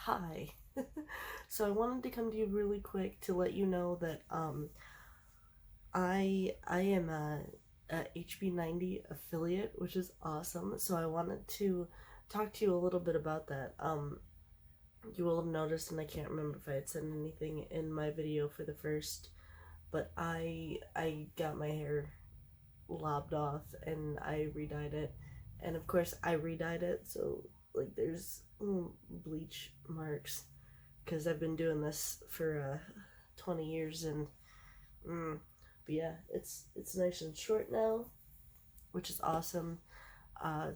Hi. So I wanted to come to you really quick to let you know that I am a HB90 affiliate, which is awesome. So I wanted to talk to you a little bit about that. You will have noticed, and I can't remember if I had said anything in my video for the first, but I got my hair lobbed off and I redyed it, and of course I redyed it, so like there's bleach marks because I've been doing this for 20 years, and but yeah, it's nice and short now, which is awesome. Uh,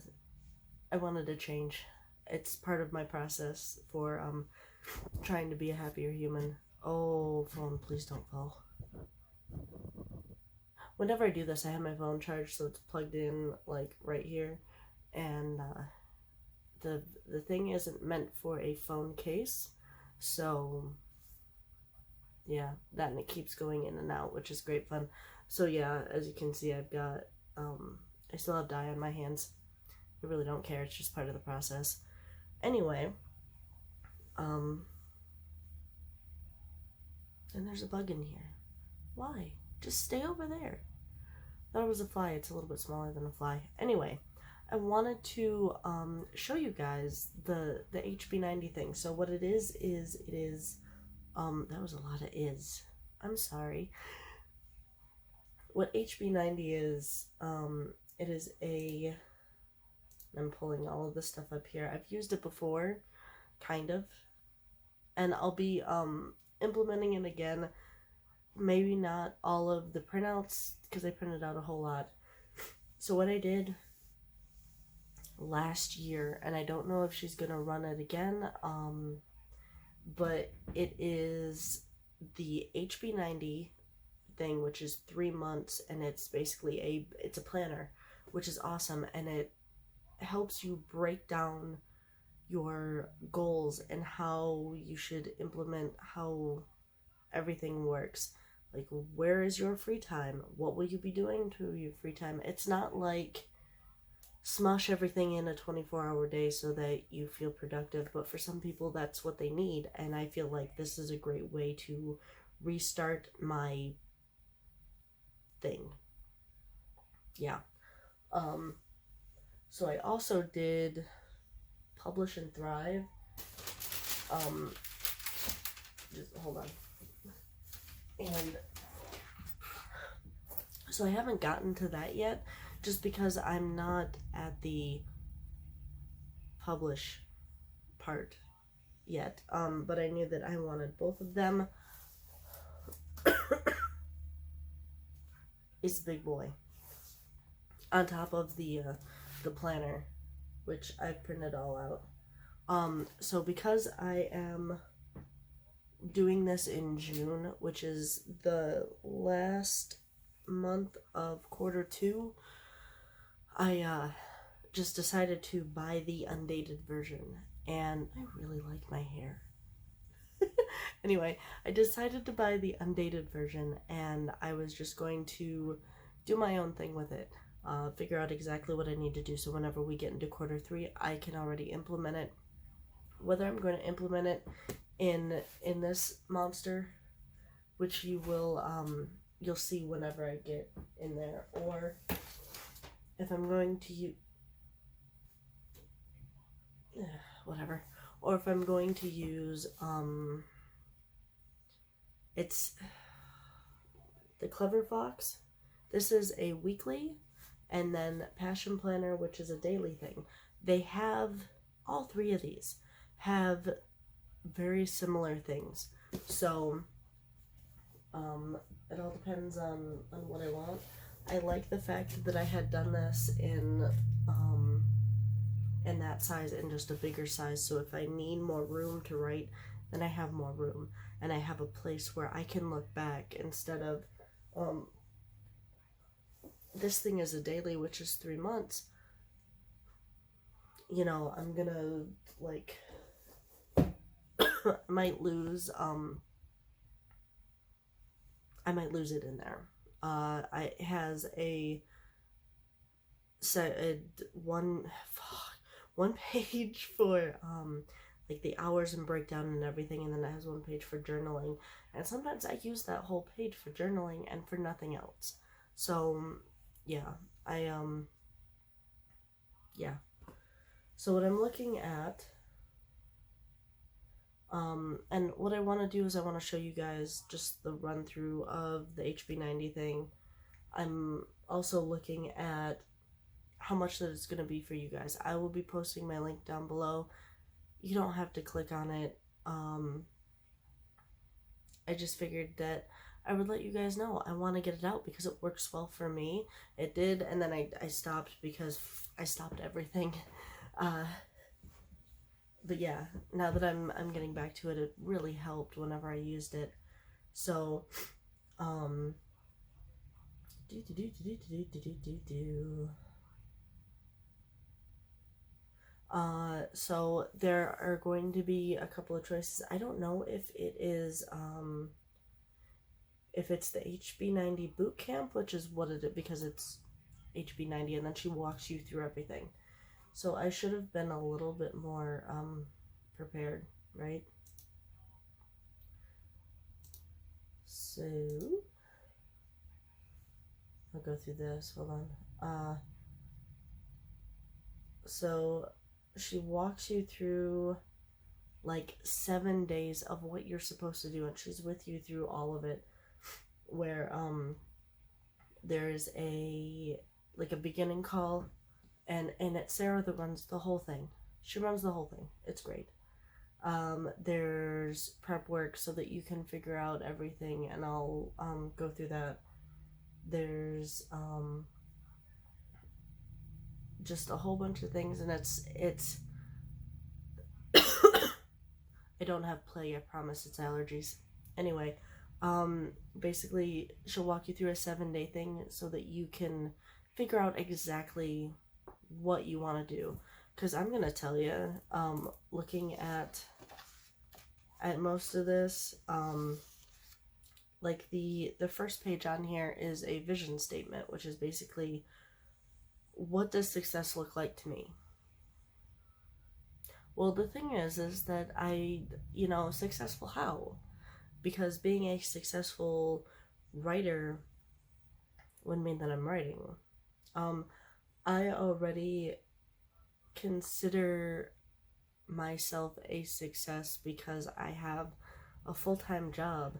I wanted to change. It's part of my process for trying to be a happier human. Oh, phone, please don't fall. Whenever I do this, I have my phone charged, so it's plugged in like right here, and the thing isn't meant for a phone case, so yeah, that, and it keeps going in and out, which is great fun. So yeah, as you can see, I've got I still have dye on my hands. I really don't care, it's just part of the process. Anyway, um and there's a bug in here. Why? Just stay over there. Thought it was a fly. It's a little bit smaller than a fly. Anyway, I wanted to show you guys the HB90 thing. So what it is it is that was a lot of is. I'm sorry. What HB90 is, it is a, I'm pulling all of this stuff up here. I've used it before, kind of, and I'll be implementing it again. Maybe not all of the printouts because I printed out a whole lot. So what I did last year, and I don't know if she's gonna run it again, but it is the HB90 thing, which is 3 months, and it's basically it's a planner, which is awesome, and it helps you break down your goals and how you should implement how everything works. Like, where is your free time? What will you be doing to your free time? It's not like smush everything in a 24-hour day so that you feel productive, but for some people that's what they need, and I feel like this is a great way to restart my thing. Yeah. So I also did Publish and Thrive. Just hold on. And so I haven't gotten to that yet, just because I'm not at the publish part yet. But I knew that I wanted both of them. It's a big boy. On top of the planner, which I've printed all out. So because I am doing this in June, which is the last month of Q2, I just decided to buy the undated version, and I really like my hair. Anyway, I decided to buy the undated version, and I was just going to do my own thing with it. Figure out exactly what I need to do, so whenever we get into Q3, I can already implement it. Whether I'm going to implement it in this monster, which you will you'll see whenever I get in there, or if I'm going to use whatever, or if I'm going to use it's the Clever Fox. This is a weekly, and then Passion Planner, which is a daily thing. They have, all three of these have very similar things. So it all depends on what I want. I like the fact that I had done this in that size and just a bigger size, so if I need more room to write, then I have more room, and I have a place where I can look back instead of this thing is a daily, which is 3 months. You know, I'm gonna like might lose I might lose it in there. It has a set one page for like the hours and breakdown and everything, and then it has one page for journaling. And sometimes I use that whole page for journaling and for nothing else. So yeah, yeah. So what I'm looking at, and what I want to do is I want to show you guys just the run through of the HB90 thing. I'm also looking at how much that it's going to be for you guys. I will be posting my link down below. You don't have to click on it. I just figured that I would let you guys know. I want to get it out because it works well for me. It did, and then I stopped because I stopped everything. But yeah, now that I'm getting back to it, it really helped whenever I used it. So, so there are going to be a couple of choices. I don't know if it is, if it's the HB90 boot camp, which is what it is, because it's HB90, and then she walks you through everything. So I should have been a little bit more prepared, right? So I'll go through this. Hold on. So she walks you through like 7 days of what you're supposed to do, and she's with you through all of it. Where there's a beginning call, and it's Sarah that runs the whole thing. She runs the whole thing. It's great. There's prep work so that you can figure out everything, and I'll go through that. There's just a whole bunch of things, and it's I don't have play, I promise. It's allergies. Anyway, basically she'll walk you through a 7-day thing so that you can figure out exactly what you want to do. Because I'm gonna tell you, looking at most of this, like the first page on here is a vision statement, which is basically, what does success look like to me? Well, the thing is that successful how? Because being a successful writer would mean that I'm writing. I already consider myself a success because I have a full-time job.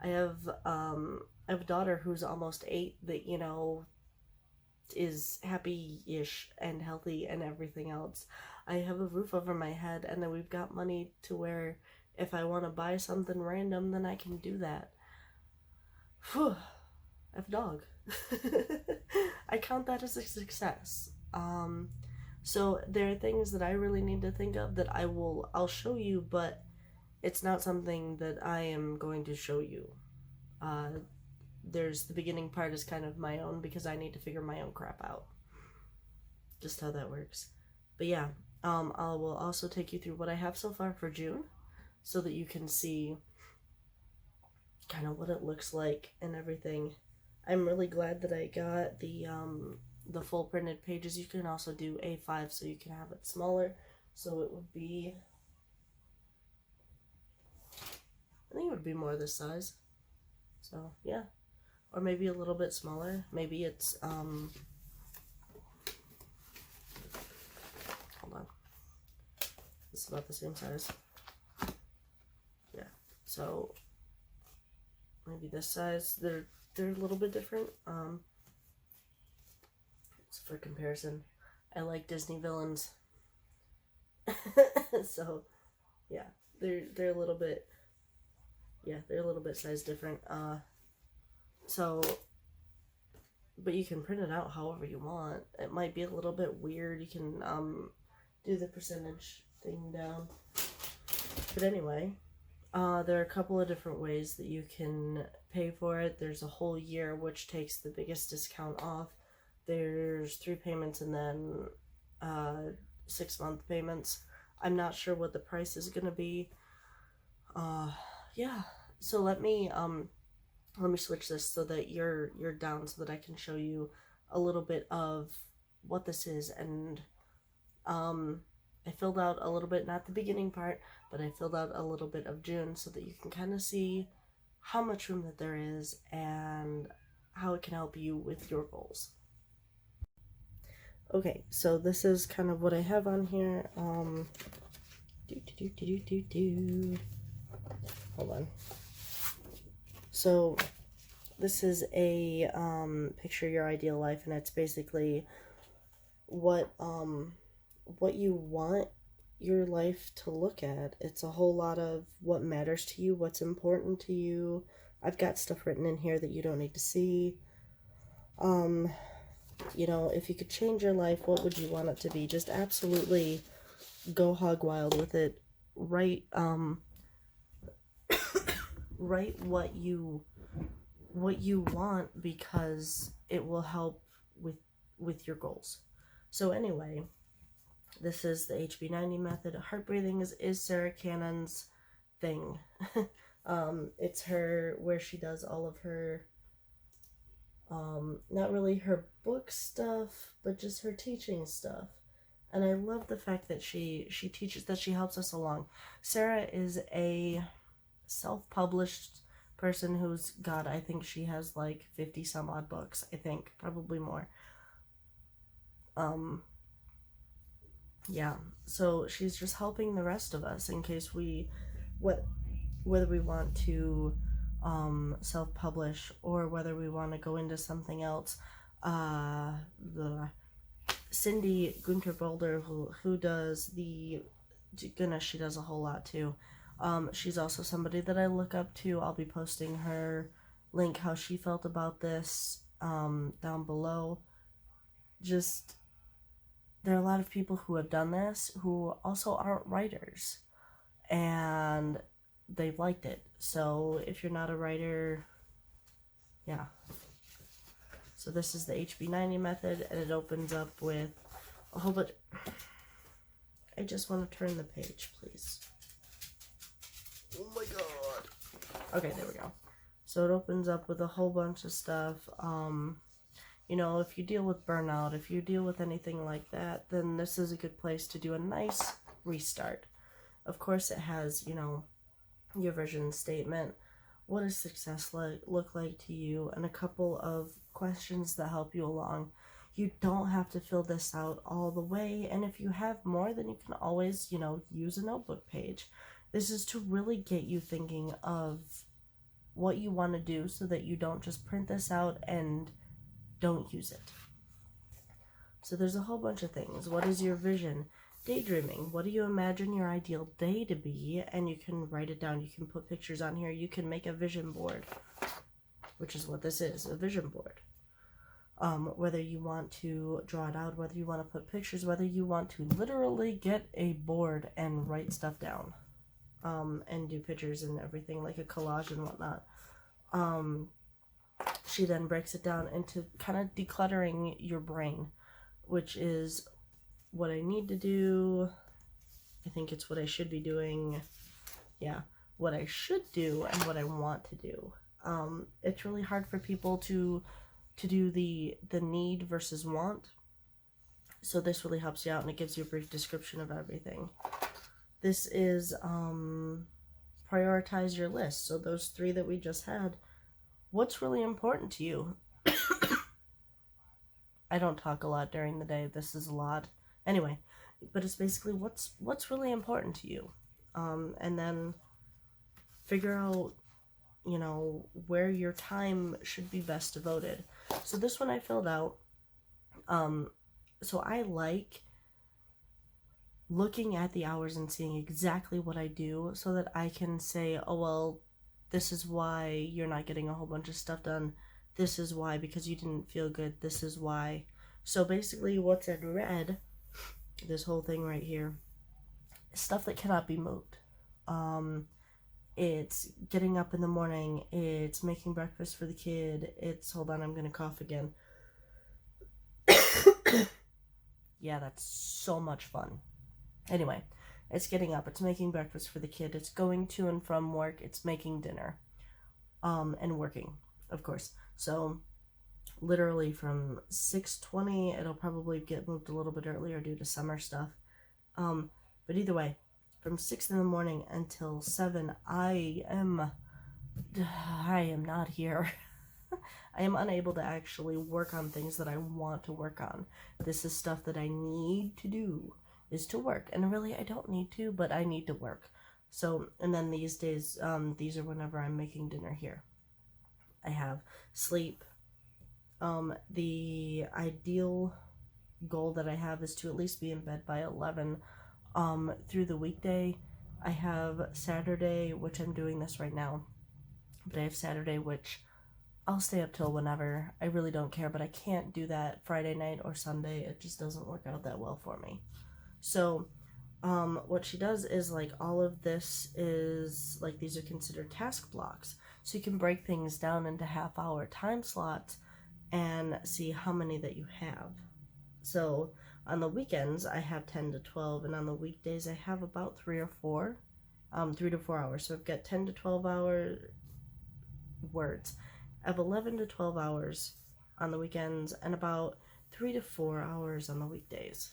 I have a daughter who's almost 8 that, is happy-ish and healthy and everything else. I have a roof over my head, and then we've got money to where if I want to buy something random, then I can do that. Whew. F dog. I count that as a success. So there are things that I really need to think of that I'll show you, but it's not something that I am going to show you. There's the beginning part is kind of my own because I need to figure my own crap out. Just how that works. But yeah, I will also take you through what I have so far for June so that you can see kind of what it looks like and everything. I'm really glad that I got the full printed pages. You can also do A5 so you can have it smaller. So it would be, I think it would be more this size. So yeah, or maybe a little bit smaller. Maybe it's hold on. It's about the same size. Yeah. So maybe this size. They're a little bit different. For comparison, I like Disney villains. So yeah, they're a little bit, yeah, they're a little bit size different. So, but you can print it out however you want. It might be a little bit weird. You can do the percentage thing down. But anyway, there are a couple of different ways that you can pay for it. There's a whole year, which takes the biggest discount off. There's 3 payments and then 6-month payments. I'm not sure what the price is gonna be. Yeah. So let me switch this so that you're down so that I can show you a little bit of what this is and I filled out a little bit, not the beginning part, but I filled out a little bit of June so that you can kind of see how much room that there is and how it can help you with your goals. Okay, so this is kind of what I have on here. Hold on. So this is a picture your ideal life, and it's basically what you want your life to look at. It's a whole lot of what matters to you, what's important to you. I've got stuff written in here that you don't need to see. You know, if you could change your life, what would you want it to be? Just absolutely go hog wild with it. Write write what you want, because it will help with your goals. So anyway, this is the HB90 method. Heart breathing is Sarah Cannon's thing. It's her, where she does all of her, not really her book stuff, but just her teaching stuff. And I love the fact that she teaches, that she helps us along. Sarah is a self-published person who's, God, I think she has like 50 some odd books. I think, probably more. Yeah, so she's just helping the rest of us in case whether we want to self-publish or whether we want to go into something else. The Cindy Gunter Boulder, who does the, goodness, she does a whole lot too. She's also somebody that I look up to. I'll be posting her link, how she felt about this, down below. Just, there are a lot of people who have done this who also aren't writers, and they've liked it. So if you're not a writer, yeah. So this is the HB90 method, and it opens up with a whole bunch. I just want to turn the page, please. Oh my god. Okay, there we go. So it opens up with a whole bunch of stuff. You know, if you deal with burnout, if you deal with anything like that, then this is a good place to do a nice restart. Of course, it has, you know, your vision statement, what does success look like to you, and a couple of questions that help you along. You don't have to fill this out all the way, and if you have more, then you can always, you know, use a notebook page. This is to really get you thinking of what you want to do so that you don't just print this out and don't use it. So there's a whole bunch of things. What is your vision? Daydreaming. What do you imagine your ideal day to be? And you can write it down. You can put pictures on here. You can make a vision board, which is what this is, a vision board. Whether you want to draw it out, whether you want to put pictures, whether you want to literally get a board and write stuff down, and do pictures and everything, like a collage and whatnot. She then breaks it down into kind of decluttering your brain, which is what I need to do. I think it's what I should be doing. Yeah, what I should do and what I want to do. It's really hard for people to do the need versus want. So this really helps you out, and it gives you a brief description of everything. This is prioritize your list. So those 3 that we just had, what's really important to you? I don't talk a lot during the day. This is a lot. Anyway, but it's basically what's really important to you. And then figure out, you know, where your time should be best devoted. So this one I filled out. So I like looking at the hours and seeing exactly what I do so that I can say, oh, well, this is why you're not getting a whole bunch of stuff done. This is why, because you didn't feel good. This is why. So basically what's in red, this whole thing right here, is stuff that cannot be moved. It's getting up in the morning. It's making breakfast for the kid. It's, hold on, I'm going to cough again. Yeah, that's so much fun. Anyway, it's getting up, it's making breakfast for the kid, it's going to and from work, it's making dinner, and working, of course. So literally from 6:20, it'll probably get moved a little bit earlier due to summer stuff. But either way, from 6 in the morning until 7, I am not here. I am unable to actually work on things that I want to work on. This is stuff that I need to do, is to work. And really, I don't need to, but I need to work. So, and then these days, these are whenever I'm making dinner here. I have sleep. The ideal goal that I have is to at least be in bed by 11. Through the weekday, I have Saturday, which I'm doing this right now. But I have Saturday, which I'll stay up till whenever. I really don't care, but I can't do that Friday night or Sunday. It just doesn't work out that well for me. So, what she does is, like, all of this is, like, these are considered task blocks. So you can break things down into half-hour time slots and see how many that you have. So, on the weekends, I have 10 to 12, and on the weekdays, I have about 3 to 4 hours. So I've got 10 to 12 hour words. I have 11 to 12 hours on the weekends and about 3 to 4 hours on the weekdays,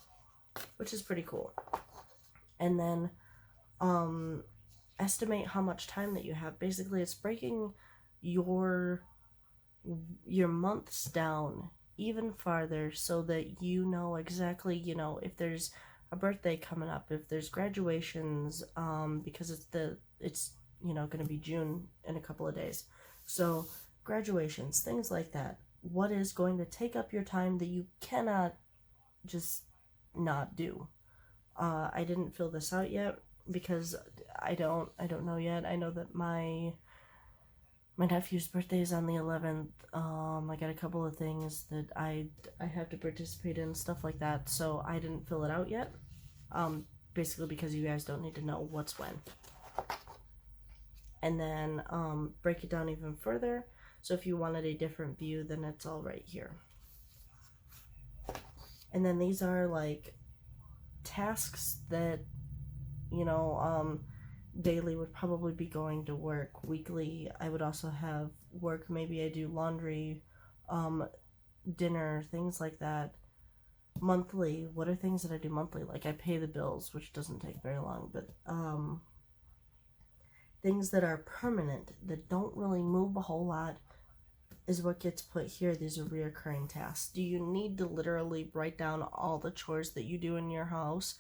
which is pretty cool. And then estimate how much time that you have. Basically, it's breaking your months down even farther so that you know exactly, if there's a birthday coming up, if there's graduations, because it's going to be June in a couple of days. So graduations, things like that. What is going to take up your time that you cannot just not do? I didn't fill this out yet because I don't know yet. I know that my nephew's birthday is on the 11th. I got a couple of things that I have to participate in, stuff like that. So I didn't fill it out yet. Basically because you guys don't need to know what's when. And then break it down even further. So if you wanted a different view, then it's all right here. And then these are like tasks that, daily would probably be going to work. Weekly, I would also have work. Maybe I do laundry, dinner, things like that. Monthly, what are things that I do monthly? Like I pay the bills, which doesn't take very long, but things that are permanent, that don't really move a whole lot, is what gets put here. These are reoccurring tasks. Do you need to literally write down all the chores that you do in your house?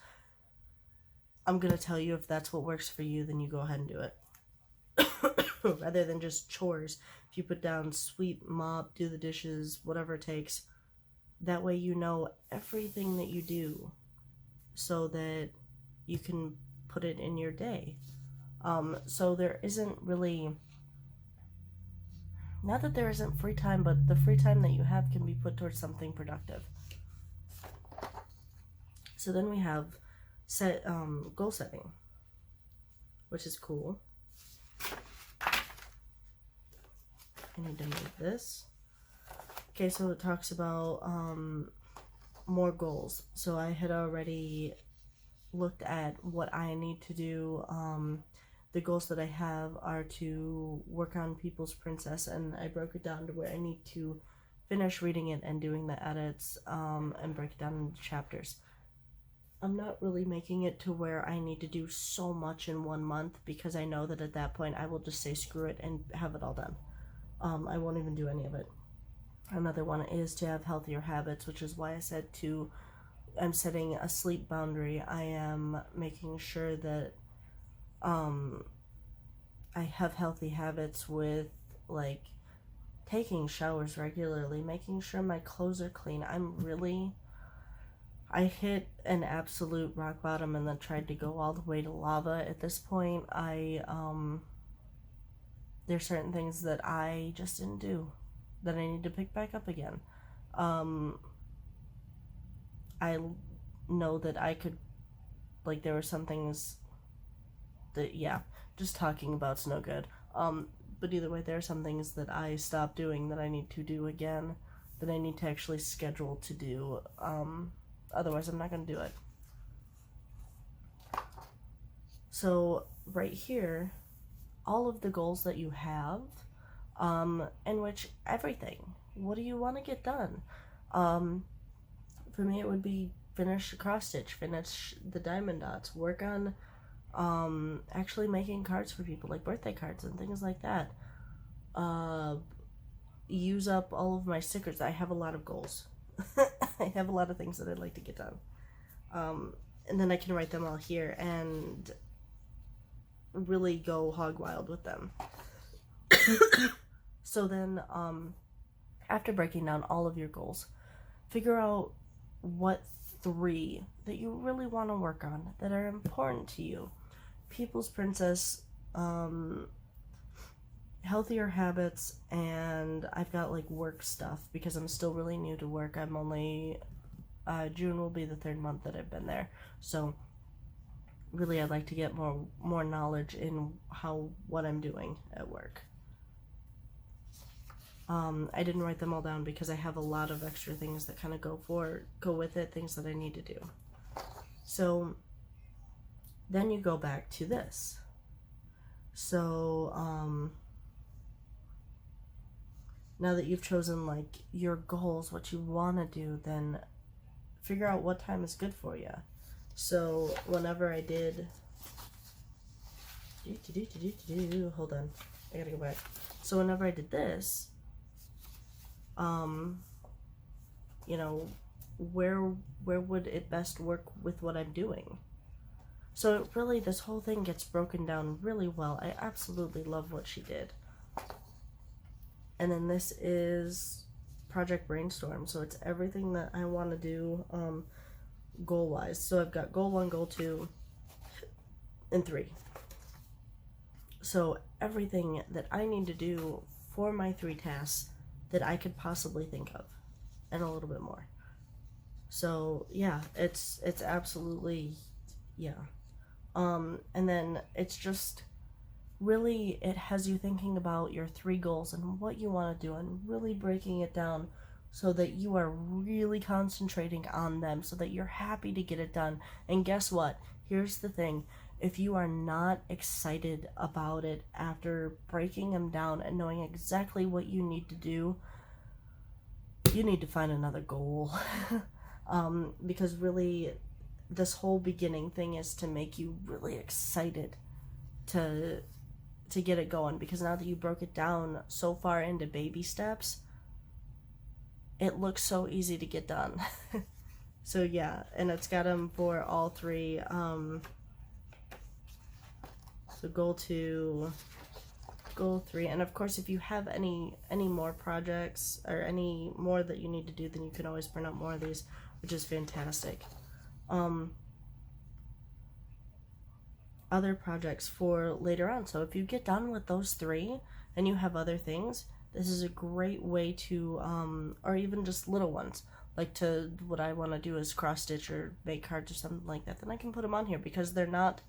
I'm going to tell you, if that's what works for you, then you go ahead and do it. Rather than just chores, if you put down sweep, mop, do the dishes, whatever it takes, that way you know everything that you do so that you can put it in your day. So there isn't really, not that there isn't free time, but the free time that you have can be put towards something productive. So then we have goal setting, which is cool. I need to move this. Okay, so it talks about more goals. So I had already looked at what I need to do. The goals that I have are to work on People's Princess, and I broke it down to where I need to finish reading it and doing the edits, and break it down into chapters. I'm not really making it to where I need to do so much in 1 month, because I know that at that point I will just say screw it and have it all done. I won't even do any of it. Another one is to have healthier habits, which is why I said I'm setting a sleep boundary. I am making sure that I have healthy habits with, like, taking showers regularly, making sure my clothes are clean. I hit an absolute rock bottom and then tried to go all the way to lava. At this point, there's certain things that I just didn't do that I need to pick back up again. I know that I could, like, there were some things that, just talking about's no good. But either way, there are some things that I stopped doing that I need to do again, that I need to actually schedule to do. Otherwise, I'm not going to do it. So right here, all of the goals that you have, in which everything, what do you want to get done? For me, it would be finish cross stitch, finish the diamond dots, work on actually making cards for people, like birthday cards and things like that. Use up all of my stickers. I have a lot of goals. I have a lot of things that I'd like to get done. And then I can write them all here and really go hog wild with them. So then, after breaking down all of your goals, figure out what 3 that you really want to work on that are important to you. People's Princess, healthier habits, and I've got like work stuff because I'm still really new to work. I'm only June will be the 3rd month that I've been there, so really I'd like to get more knowledge in what I'm doing at work. I didn't write them all down because I have a lot of extra things that kind of go with it, things that I need to do. So then you go back to this. So now that you've chosen like your goals, what you want to do, then figure out what time is good for you. So whenever I did, hold on, I gotta go back. So whenever I did this, you know, where would it best work with what I'm doing? So it really, this whole thing gets broken down really well. I absolutely love what she did. And then this is Project Brainstorm. So it's everything that I want to do goal-wise. So I've got goal 1, goal 2, and 3. So everything that I need to do for my 3 tasks that I could possibly think of, and a little bit more. So yeah, it's absolutely, yeah. And then it's just really, it has you thinking about your 3 goals and what you want to do, and really breaking it down so that you are really concentrating on them, so that you're happy to get it done. And guess what? Here's the thing. If you are not excited about it after breaking them down and knowing exactly what you need to do, you need to find another goal. Because really, this whole beginning thing is to make you really excited to get it going. Because now that you broke it down so far into baby steps, it looks so easy to get done. So yeah, and it's got them for all 3. So goal 2, goal 3, and of course if you have any more projects or any more that you need to do, then you can always print out more of these, which is fantastic. Other projects for later on. So if you get done with those 3 and you have other things, this is a great way to, or even just little ones, like what I want to do is cross stitch or make cards or something like that, then I can put them on here because they're not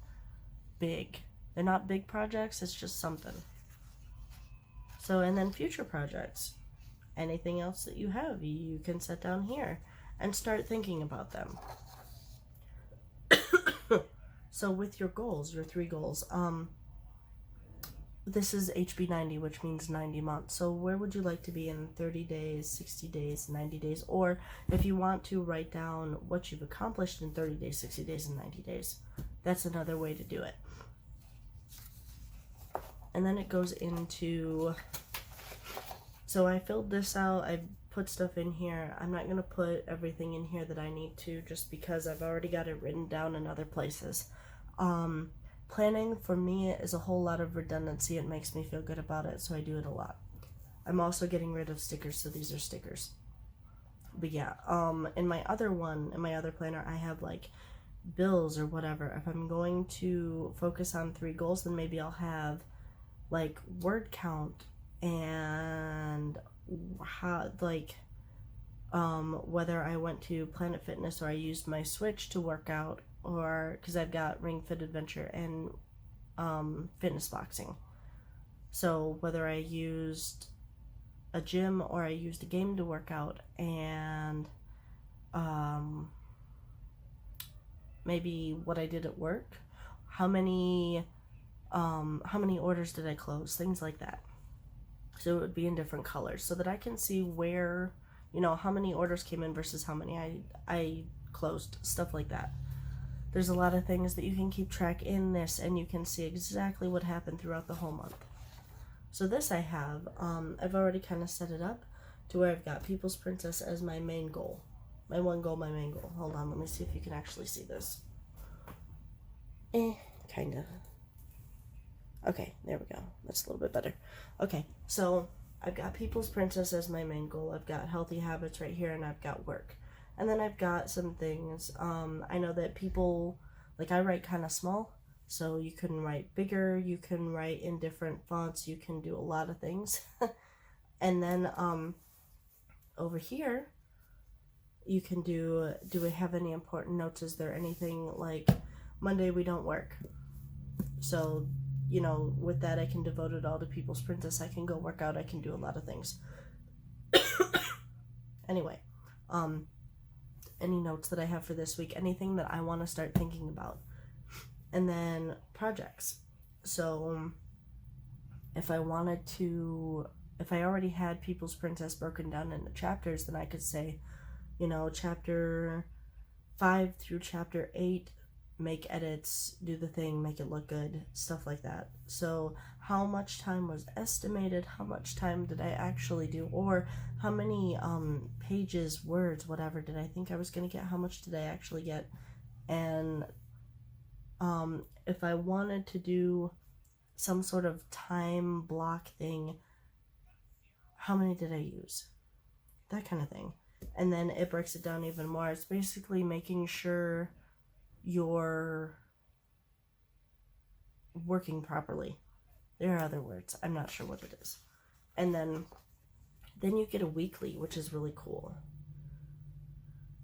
big. They're not big projects, it's just something. So, and then future projects. Anything else that you have, you can set down here and start thinking about them. So with your goals, your 3 goals, this is HB90, which means 90 months. So where would you like to be in 30 days, 60 days, 90 days? Or if you want to write down what you've accomplished in 30 days, 60 days, and 90 days, that's another way to do it. And then it goes into, so I filled this out, I put stuff in here. I'm not going to put everything in here that I need to, just because I've already got it written down in other places. Planning for me is a whole lot of redundancy. It makes me feel good about it, so I do it a lot. I'm also getting rid of stickers, so these are stickers. But yeah, in my other planner, I have like bills or whatever. If I'm going to focus on 3 goals, then maybe I'll have like word count and how, like, whether I went to Planet Fitness or I used my Switch to work out, or because I've got Ring Fit Adventure and fitness boxing. So whether I used a gym or I used a game to work out, and maybe what I did at work, how many orders did I close, things like that. So it would be in different colors so that I can see where, you know, how many orders came in versus how many I closed, stuff like that. There's a lot of things that you can keep track in this, and you can see exactly what happened throughout the whole month. So this I have, I've already kind of set it up to where I've got People's Princess as my main goal. My one goal, my main goal. Hold on, let me see if you can actually see this. Kinda. Okay, there we go. That's a little bit better. Okay, so I've got People's Princess as my main goal. I've got healthy habits right here, and I've got work. And then I've got some things. I know that people, like, I write kind of small, so you can write bigger, you can write in different fonts, you can do a lot of things. And then over here, you can do we have any important notes? Is there anything like Monday we don't work? So, you know, with that I can devote it all to People's Princess. I can go work out, I can do a lot of things. Anyway, any notes that I have for this week, anything that I want to start thinking about. And then projects. So if I already had People's Princess broken down into chapters, then I could say, you know, chapter 5 through chapter 8, make edits, do the thing, make it look good, stuff like that. So how much time was estimated, how much time did I actually do, or how many pages, words, whatever did I think I was going to get, how much did I actually get, and if I wanted to do some sort of time block thing, how many did I use, that kind of thing. And then it breaks it down even more. It's basically making sure you're working properly. There are other words, I'm not sure what it is. And then you get a weekly, which is really cool.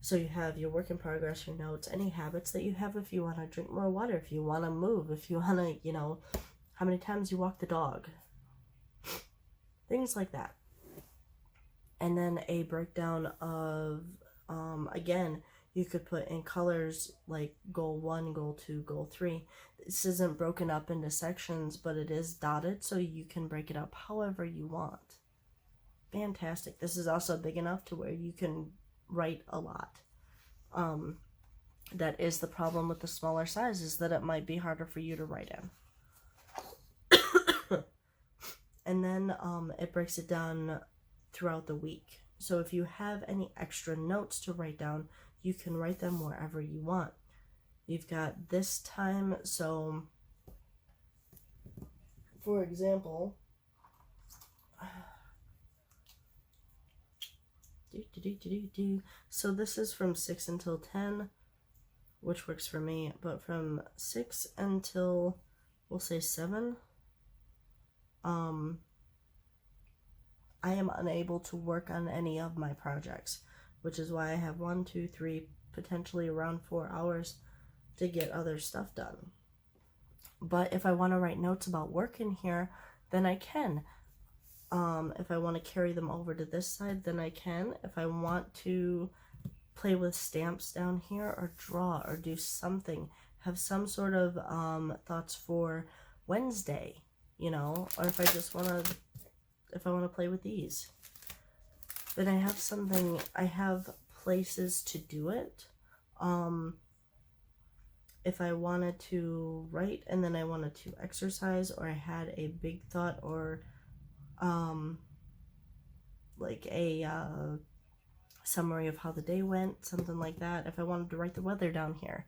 So you have your work in progress, your notes, any habits that you have, if you want to drink more water, if you want to move, if you want to, you know, how many times you walk the dog, things like that. And then a breakdown of, again, you could put in colors like goal 1, goal 2, goal 3. This isn't broken up into sections, but it is dotted, so you can break it up however you want. Fantastic. This is also big enough to where you can write a lot. That is the problem with the smaller size, is that it might be harder for you to write in. And then it breaks it down throughout the week. So if you have any extra notes to write down, you can write them wherever you want. You've got this time, so for example, so this is from 6 until 10, which works for me, but from 6 until, we'll say 7, I am unable to work on any of my projects, which is why I have 1, 2, 3, potentially around 4 hours to get other stuff done. But if I want to write notes about work in here, then I can. If I want to carry them over to this side, then I can. If I want to play with stamps down here, or draw, or do something, have some sort of thoughts for Wednesday, you know, or if I just want to, if I want to play with these, then I have something, I have places to do it. If I wanted to write and then I wanted to exercise, or I had a big thought, or like a summary of how the day went, something like that. If I wanted to write the weather down here,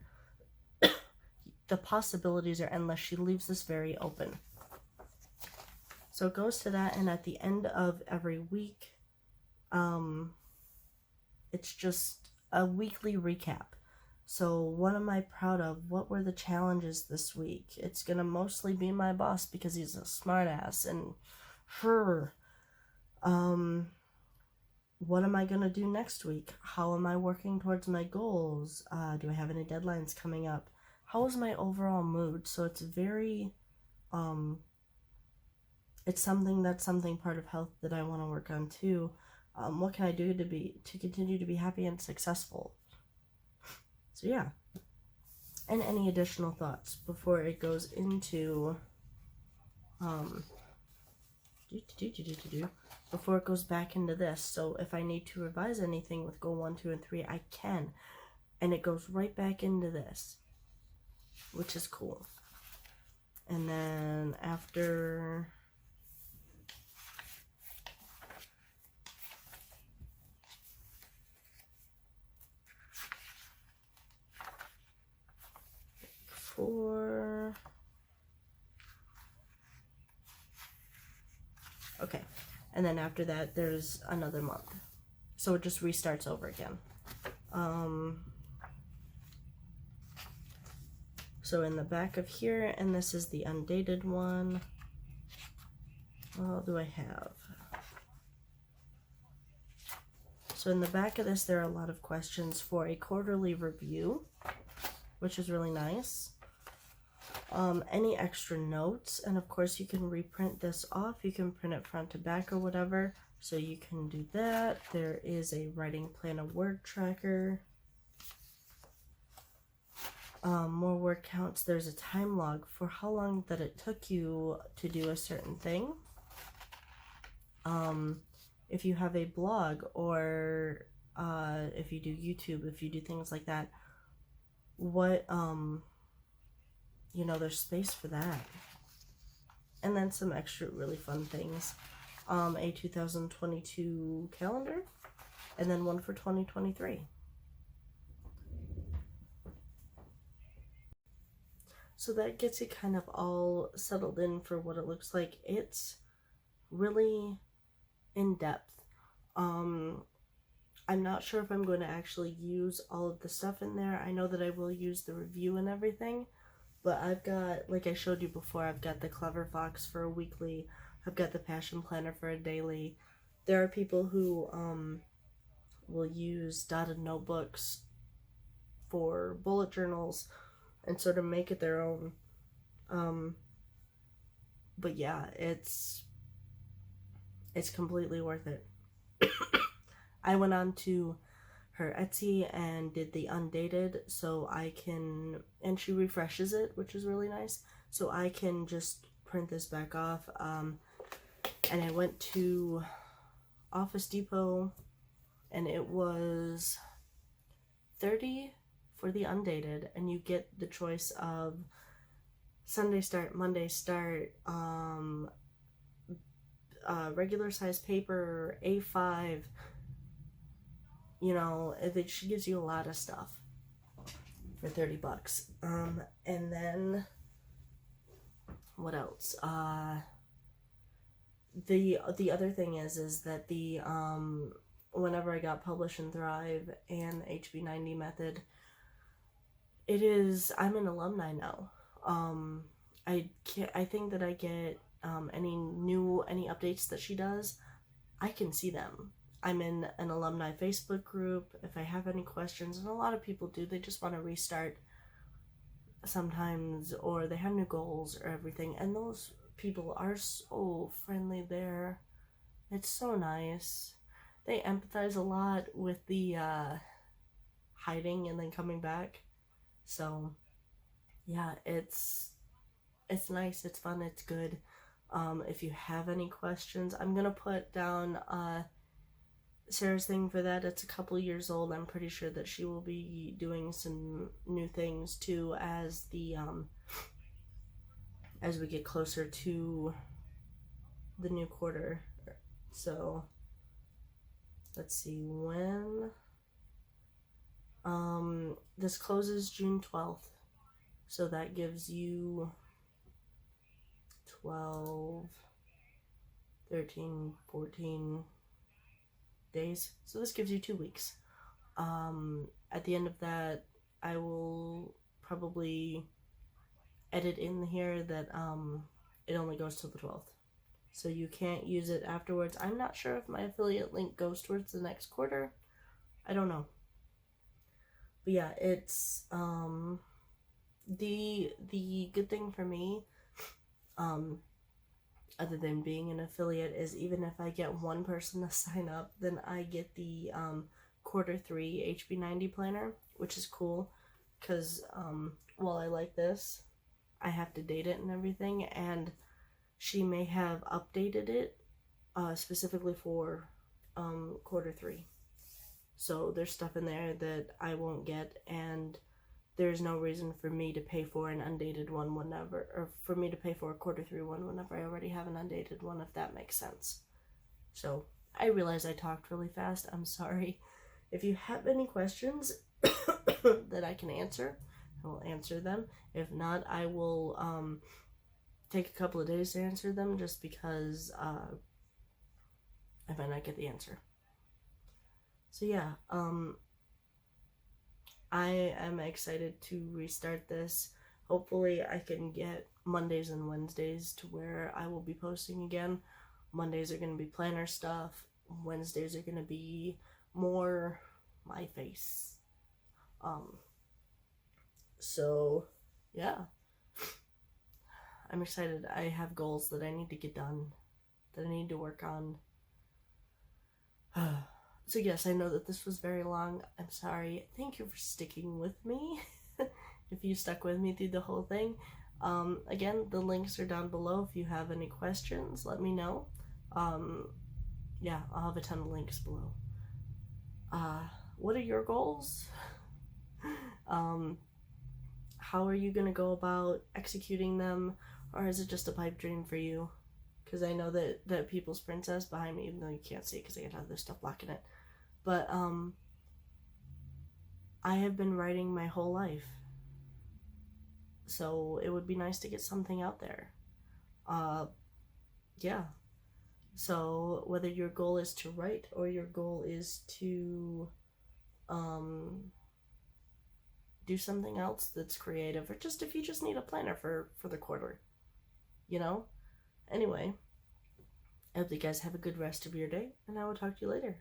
the possibilities are endless. She leaves this very open. So it goes to that, and at the end of every week, it's just a weekly recap. So what am I proud of? What were the challenges this week? It's going to mostly be my boss because he's a smartass, and her. What am I going to do next week? How am I working towards my goals? Do I have any deadlines coming up? How is my overall mood? So it's very, it's something part of health that I want to work on too. What can I do to continue to be happy and successful? So yeah. And any additional thoughts before it goes into, before it goes back into this. So if I need to revise anything with goal 1, 2, and 3, I can. and it goes right back into this, which is cool. And then after okay, and then after that there's another month, so it just restarts over again. So in the back of here, and this is the undated one. What do I have? So in the back of this, there are a lot of questions for a quarterly review, which is really nice. Any extra notes, and of course you can reprint this off. You can print it front to back or whatever, so you can do that. There is a writing plan, a word tracker. More word counts. There's a time log for how long that it took you to do a certain thing. If you have a blog, or if you do YouTube, if you do things like that, what you know, there's space for that. And then some extra really fun things. A 2022 calendar, and then one for 2023. So that gets it kind of all settled in for what it looks like. It's really in depth. I'm not sure if I'm going to actually use all of the stuff in there. I know that I will use the review and everything, but I've got, like I showed you before, I've got the Clever Fox for a weekly. I've got the Passion Planner for a daily. There are people who will use dotted notebooks for bullet journals and sort of make it their own. But yeah, it's completely worth it. I went on to her Etsy and did the undated, so I can, and she refreshes it, which is really nice, so I can just print this back off. And I went to Office Depot, and it was $30 for the undated, and you get the choice of Sunday start, Monday start, regular size paper, A5, you know, she gives you a lot of stuff for $30. And then what else? The other thing is that the whenever I got Publish and Thrive and the HB90 method, I'm an alumni now. I think that I get any updates that she does, I can see them. I'm in an alumni Facebook group. If I have any questions, and a lot of people do, they just want to restart sometimes, or they have new goals or everything, and those people are so friendly there. It's so nice. They empathize a lot with the hiding and then coming back. So yeah, it's nice, it's fun, it's good. If you have any questions, I'm gonna put down Sarah's thing for that. It's a couple years old. I'm pretty sure that she will be doing some new things too as the as we get closer to the new quarter. So let's see when this closes June 12th, so that gives you 12, 13, 14 days. So this gives you 2 weeks. At the end of that, I will probably edit in here that it only goes till the 12th. So you can't use it afterwards. I'm not sure if my affiliate link goes towards the next quarter. I don't know. But yeah, it's the good thing for me, other than being an affiliate, is even if I get one person to sign up, then I get the quarter 3 HB90 planner, which is cool because while I like this, I have to date it and everything, and she may have updated it specifically for quarter 3. So there's stuff in there that I won't get, and there's no reason for me to pay for an undated one whenever, or for me to pay for a Q3 one whenever I already have an undated one, if that makes sense. So I realize I talked really fast. I'm sorry. If you have any questions that I can answer, I will answer them. If not, I will take a couple of days to answer them, just because I might not get the answer. So yeah, I am excited to restart this. Hopefully I can get Mondays and Wednesdays to where I will be posting again. Mondays are going to be planner stuff. Wednesdays are going to be more my face. So yeah, I'm excited. I have goals that I need to get done, that I need to work on. So yes, I know that this was very long. I'm sorry. Thank you for sticking with me. If you stuck with me through the whole thing. Again, the links are down below. If you have any questions, let me know. Yeah, I'll have a ton of links below. What are your goals? How are you gonna go about executing them, or is it just a pipe dream for you? Because I know that People's Princess behind me, even though you can't see it because I got other stuff blocking it. But I have been writing my whole life, so it would be nice to get something out there. Yeah. So whether your goal is to write or your goal is to do something else that's creative, or just if you just need a planner for the quarter, you know? Anyway, I hope you guys have a good rest of your day, and I will talk to you later.